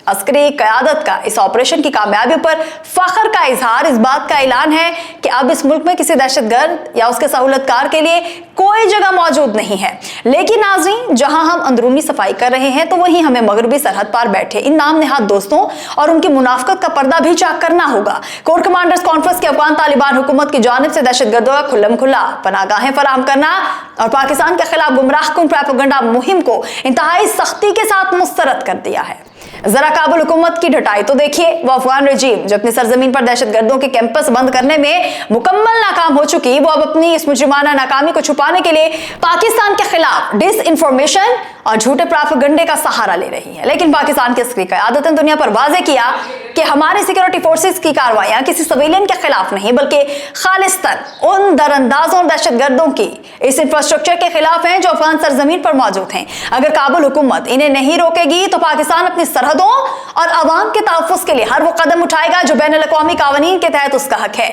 अस्करी क़यादत का इस ऑपरेशन की कामयाबी पर फख्र का इजहार इस बात का ऐलान है कि अब इस मुल्क में किसी दहशतगर्द या उसके सहूलतकार के लिए कोई जगह मौजूद नहीं है। लेकिन नाज़रीन, जहां हम अंदरूनी सफाई कर रहे हैं तो वहीं हमें मगरबी सरहद पार बैठे इन नाम नेहाद दोस्तों और उनकी मुनाफकत का पर्दा भी चाक करना होगा। कोर कमांडर्स कॉन्फ्रेंस की अफगान तालिबान हुकूमत की जानिब से दहशतगर्दों का खुल्लम खुल्ला पनाहगाहें फराहम करना और पाकिस्तान के खिलाफ गुमराहकुन प्रोपेगेंडा मुहिम को इंतहाई सख्ती के साथ मुस्तरद कर दिया है। जरा काबुल हुकूमत की ढटाई तो देखिए। वो अफगान रजीम जो अपनी सरजमीन पर दहशतगर्दों के कैंपस बंद करने में मुकम्मल नाकाम हो चुकी, वो अब अपनी इस मुजरिमाना नाकामी को छुपाने के लिए पाकिस्तान के खिलाफ डिस इंफॉर्मेशन और झूठे प्रोपेगेंडे का सहारा ले रही है। लेकिन पाकिस्तान की अस्करी क़यादत ने दुनिया पर वाज़ेह किया कि हमारी सिक्योरिटी फोर्सेस की कार्रवाइयां किसी सिविलियन के खिलाफ नहीं बल्कि खालिस्तन उन दरअंदाजों और दहशतगर्दों की इस इंफ्रास्ट्रक्चर के खिलाफ हैं जो अफगान सरजमीन पर मौजूद हैं। अगर काबुल हुकूमत इन्हें नहीं रोकेगी तो पाकिस्तान अपनी सरहदों और अवाम के तहफ़्फ़ुज़ के लिए हर वो कदम उठाएगा जो बैनुल अक़वामी क़वानीन के तहत उसका हक है।